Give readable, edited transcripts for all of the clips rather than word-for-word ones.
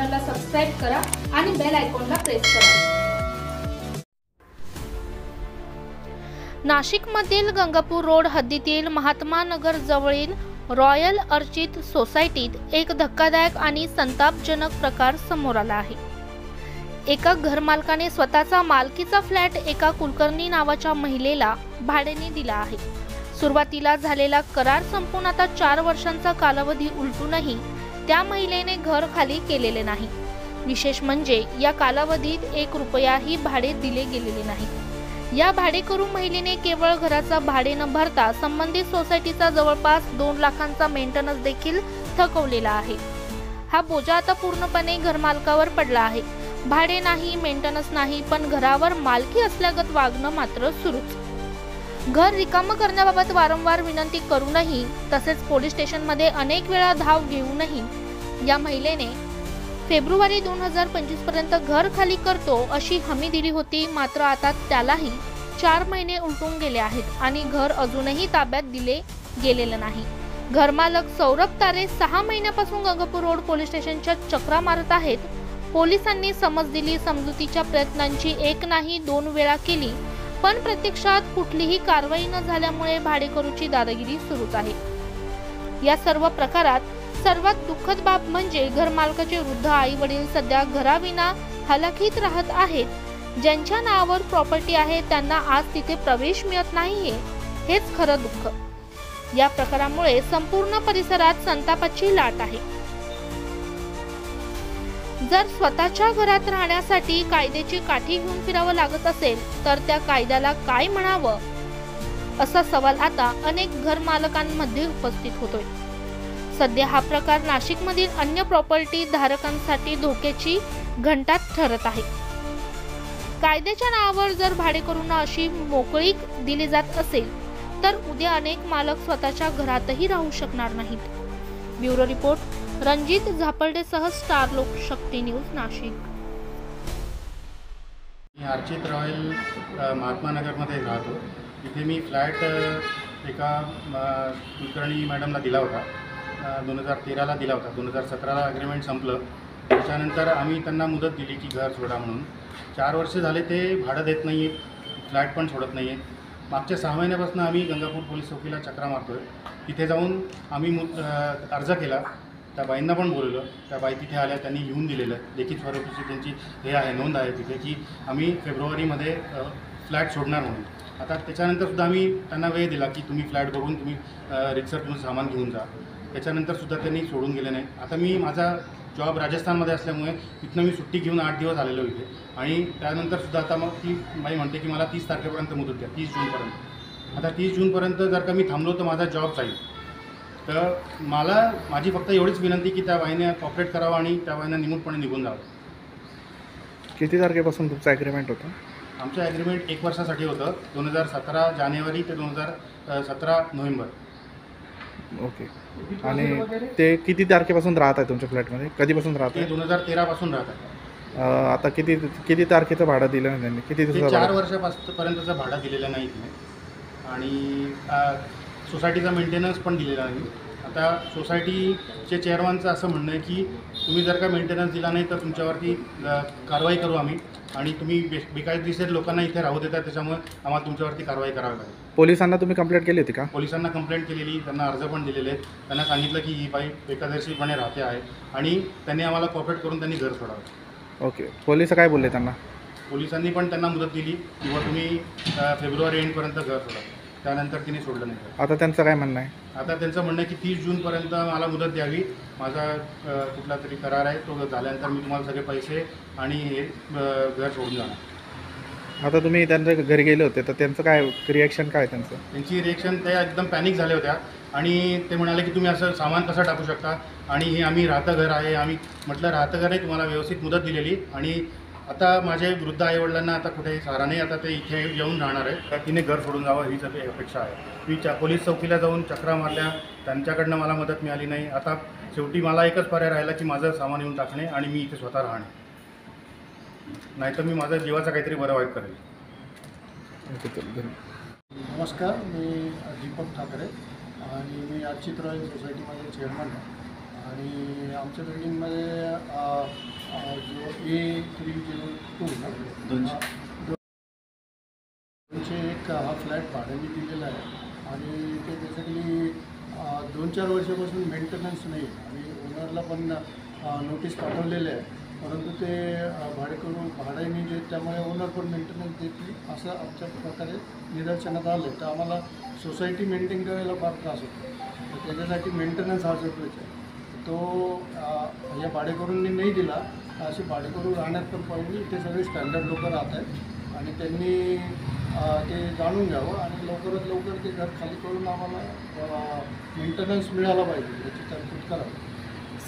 चॅनलला सबस्क्राइब करा आणि बेल आयकॉनला प्रेस करा। नाशिकमधील गंगापूर रोड हद्दीतील महात्मा नगर जवळील रॉयल अर्चित सोसायटीत एक धक्कादायक आणि संतापजनक प्रकार समोर आला आहे। एका घरमालकाने स्वतःचा मालकीचा फ्लॅट एका कुलकर्णी नावाच्या महिलेला भाड्याने दिला आहे। सुरुवातीला झालेला करार संपून आता 4 वर्षांचा कालावधी उलटूनही त्या महिलेने घर खाली केलेले नाही। विशेष म्हणजे या कालावधीत 1 रुपयाही भाडे दिले गेलेले नाही। या भाडेकरू महिलेने केवळ घराचा भाडे न भरता संबंधित सोसायटीचा जवळपास 2 लाखांचा मेंटेनन्स देखील थकवलेला आहे। हा बोजा आता पूर्णपणे घरमालकावर पडला आहे। भाडे नाही, मेंटेनन्स नाही, पण घरावर मालकी असल्यागत वागणं मात्र सुरूच। घर रिकामं करण्याबाबत वारंवार विनंती करूनही तसेच पोलीस स्टेशनमध्ये अनेक वेळा धाव घेऊनही या महिलेने फेब्रुवारी 2025 पर्यंत घर खाली करतो अशी हमी दिली होती। मात्र आता त्यालाही 4 महिने उलटून गेले आहेत आणि घर अजूनही ताब्यात दिले गेलेले नाही। घरमालक सौरभ तारे 6 महिन्यापासून गंगापूर रोड पोलीस स्टेशनच्या चक्रा मारत आहेत। पोलिसांनी समज दिली, समजुतीच्या प्रयत्नांची 1 नाही 2 वेळा केली, पण प्रत्यक्षात कुठलीही कारवाई न झाल्यामुळे भाडेकरूची दादागिरी सुरूच आहे। या सर्व प्रकारात सर्वात दुःखद बाब म्हणजे घरमालकाचे वृद्ध आई वडील सध्या घराविना हलाखीत राहत आहेत। ज्यांच्या नावावर प्रॉपर्टी आहे त्यांना आज तिथे प्रवेश मिळत नाहीये, हेच खरं दुःख। या प्रकारामुळे संपूर्ण परिसरात संतापाची लाट आहे। जर स्वतःच्या घरात राहण्यासाठी कायद्याची काठी घेऊन फिरावं लागत असेल तर त्या कायद्याला काय म्हणावं असा सवाल आता अनेक घरमालकांमध्ये उपस्थित होतोय। सध्या हा प्रकार नाशिकमधील अन्य प्रॉपर्टी धारकांसाठी धोक्याची घंटा ठरत आहे। कायद्याच्या नावावर जर भाडेकरूंना अशी मोकळीक दिली जात असेल तर उद्या अनेक मालक स्वतःच्या घरातही राहू शकणार नाहीत। ब्युरो रिपोर्ट रणजित झापर्डेसह स्टार लोकशक्ती न्यूज नाशिक। मी अर्चित रॉयल महात्मा नगरमध्ये राहतो। इथे मी फ्लॅट एका कुलकर्णी मॅडमला दिला होता। 2013ला दिला होता। 2017ला अग्रीमेंट संपलं। त्याच्यानंतर आम्ही त्यांना मुदत दिली की घर सोडा म्हणून। 4 वर्ष झाले ते भाडं देत नाही आहेत, फ्लॅट पण सोडत नाही आहेत। मागच्या 6 महिन्यापासून आम्ही गंगापूर पोलीस चौकीला चक्रा मारतोय। तिथे जाऊन आम्ही अर्ज केला, त्या बाईंना पण बोलवलं। त्या बाई तिथे आल्या, त्यांनी लिहून दिलेलं लेखी स्वरूपाची त्यांची हे आहे, नोंद आहे तिथे की आम्ही फेब्रुवारीमध्ये फ्लॅट सोडणार म्हणून। आता त्याच्यानंतरसुद्धा आम्ही त्यांना वेळ दिला की तुम्ही फ्लॅट बघून तुम्ही रिक्सर तुमचं सामान घेऊन जा। त्याच्यानंतरसुद्धा त्यांनी सोडून गेले नाही। आता मी माझा जॉब राजस्थानमध्ये असल्यामुळे तिथनं मी सुट्टी घेऊन 8 दिवस आलेलो इथे आणि त्यानंतरसुद्धा आता मग ती बाई म्हणते की मला 30 तारखेपर्यंत मुदत द्या, 30 जूनपर्यंत। आता 30 जूनपर्यंत जर का मी थांबलो तर माझा जॉब जाईल। तर माझी फक्त एवढीच विनंती की त्या बाईने कॉपरेट करावं आणि त्या बाईने निमूटपणे निघून जावं। किती तारखेपासून तुमचं ॲग्रीमेंट होतं? आमचं ॲग्रीमेंट 1 वर्षासाठी होतं, 2017 जानेवारी ते 2017 नोव्हेंबर। ओके। आणि ते किती तारखेपासून राहत आहे तुमच्या फ्लॅटमध्ये? कधीपासून राहत आहे? 2013 पासून राहत आहे। आता किती तारखेचं भाडं दिलं नाही त्यांनी? किती दिवसाचं? 4 वर्षापर्यंतचं भाडं दिलेलं नाही तुम्ही आणि सोसायटीचा मेंटेनन्स पण दिलेला नाही। आता सोसायटीचे चेअरमनचं असं म्हणणं आहे की तुम्ही जर का मेंटेनन्स दिला नाही तर तुमच्यावरती कारवाई करू आम्ही आणि तुम्ही बेकायदेशीर लोकांना इथे राहू देता, त्याच्यामुळे आम्हाला तुमच्यावरती कारवाई करावी लागेल। पोलिसांना तुम्ही कंप्लेंट केली होती का? पोलिसांना कंप्लेंट केलेली, त्यांना अर्ज पण दिलेले आहेत। त्यांना सांगितलं की ही बाई बेकायदेशीरपणे राहते आहे आणि त्यांनी आम्हाला कॉपरेट करून त्यांनी घर सोडावं। ओके। पोलिस काय बोलले त्यांना? पोलिसांनी पण त्यांना मुदत दिली किंवा तुम्ही फेब्रुवारी एंडपर्यंत घर सोडा, त्यानंतर तिने सोडलं नाही। आता त्यांचं काय म्हणणं आहे? आता त्यांचं म्हणणं आहे की 30 जूनपर्यंत मला मुदत द्यावी। माझा कुठला तरी करार आहे, तो झाल्यानंतर मी तुम्हाला सगळे पैसे आणि हे घर सोडून जाणार। आता तुम्ही त्यांच्या घरी गेले होते तर त्यांचं काय रिॲक्शन काय त्यांचं? त्यांची रिॲक्शन त्या एकदम पॅनिक झाल्या होत्या आणि ते म्हणाले की तुम्ही असं सामान कसं टाकू शकता आणि हे आम्ही राहतं घर आहे। आम्ही म्हटलं राहतं घर आहे, तुम्हाला व्यवस्थित मुदत दिलेली आणि आता माझे वृद्ध आईवडिलांना आता कुठेही सहारा नाही, आता ते इथे येऊन राहणार आहे। तर तिने घर सोडून जावं हीच अपेक्षा आहे। मी पोलीस चौकीला जाऊन चक्रा मारल्या, त्यांच्याकडनं मला मदत मिळाली नाही। आता शेवटी मला एकच पर्याय राहिला की माझं सामान येऊन टाकणे आणि मी इथे स्वतः राहणे, नाहीतर मी माझ्या जीवाचं काहीतरी बरं वाईट करेल। नमस्कार, मी दीपक ठाकरे आणि मी अर्चित रॉयल सोसायटीमध्ये चेअरमन आहे आणि आमच्या बिल्डिंगमध्ये 201 हा फ्लॅट भाड्याने दिलेला आहे आणि ते बेसिकली 2-4 वर्षापासून मेंटेनन्स नाही आणि ओनरला पण नोटीस पाठवलेले आहे, परंतु ते भाड्याने देत, त्यामुळे ओनर पण मेंटेनन्स देत नाही असं आमच्या प्रकारे निदर्शनात आलं आहे. तर आम्हाला सोसायटी मेंटेन करायला फार त्रास होतो, तर त्याच्यासाठी मेंटेनन्स हा जरुरीचा आहे. तो या भाडेकरूंनी नाही दिला, असे भाडेकरू राहण्यात पण पाहिजे. इथे सगळे स्टँडर्ड लोक राहत आहेत आणि त्यांनी ते जाणून घ्यावं आणि लवकरात लवकर ते घर खाली करून आम्हाला मेंटेनन्स मिळाला पाहिजे याची तरतूद करावी.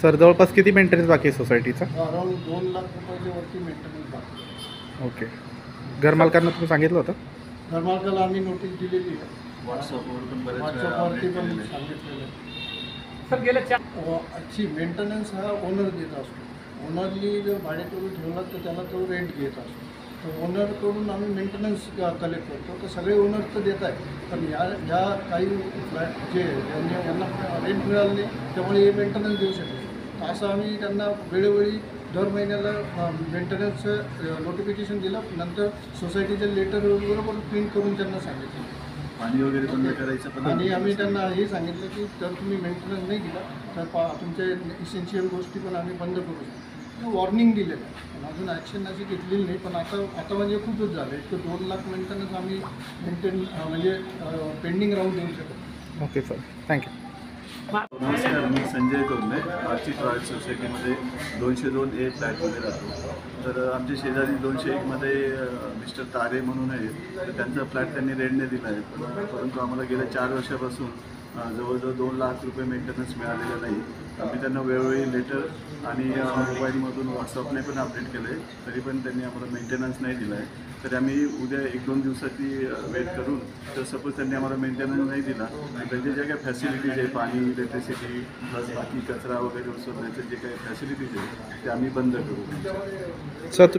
सर जवळपास किती मेंटेनन्स बाकी आहे सोसायटीचा? अराऊंड 2 लाख रुपयाच्या वरती मेंटेनन्स बाकी आहे. ओके. घरमालकांना तुम्ही सांगितलं होतं? घरमालकाला आम्ही नोटीस दिलेली आहे, व्हॉट्सअपवरती पण सांगितलेलं आहे. सर गेल्या अच्छी मेंटेनन्स हा ओनर देत असतो. ओनरनी जर भाडेकरू ठेवला तर त्याला तो रेंट घेत असतो. तर ओनरकडून आम्ही मेंटेनन्स कलेक्ट करतो. तर सगळे ओनर तर देत आहे, पण ह्या काही फ्लॅट जे यांना रेंट मिळालं नाही त्यामुळे हे मेंटेनन्स देऊ शकतो. तर असं आम्ही त्यांना वेळोवेळी दर महिन्याला मेंटेनन्स नोटिफिकेशन दिलं. नंतर सोसायटीच्या लेटर बरोबर प्रिंट करून त्यांना सांगितलं. पाणी वगैरे बंद करायचं पण आणि आम्ही त्यांना हे सांगितलं की जर तुम्ही मेंटेनन्स नाही दिला तर तुमच्या इसेन्शियल गोष्टी पण आम्ही बंद करू शकतो. वॉर्निंग दिलेलं आहे, पण अजून ॲक्शन अशी घेतलेली नाही. पण आता म्हणजे खूपच झालं. एक तर 2 लाख मेंटेनन्स आम्ही म्हणजे पेंडिंग राहून देऊ शकतो. Okay sir, thank you. नमस्कार, मी संजय तोरणे, अर्चित रॉयल सोसायटीमध्ये 202A फ्लॅटमध्ये राहतो. तर आमच्या शेजारी 201मध्ये मिस्टर तारे म्हणून आहेत. तर त्यांचा फ्लॅट त्यांनी रेंटने दिला आहे, परंतु आम्हाला गेल्या 4 वर्षापासून जवळजवळ 2 लाख रुपये मेंटेनन्स मिळालेलं नाही. आम्ही त्यांना वेळोवेळी लेटर आणि मोबाईलमधून व्हॉट्सअपने पण अपडेट केलं आहे, तरी पण त्यांनी आम्हाला मेंटेनन्स नाही दिला आहे. तर आम्ही उद्या 1-2 दिवसाची वेट करून, तर सपोज त्यांनी आम्हाला मेंटेनन्स नाही दिला आणि त्यांच्या ज्या काही फॅसिलिटीज आहे, पाणी, इलेक्ट्रिसिटी प्लस बाकी कचरा वगैरे उचलण्याचे जे काही फॅसिलिटीज आहे ते आम्ही बंद करू. सर तुम्ही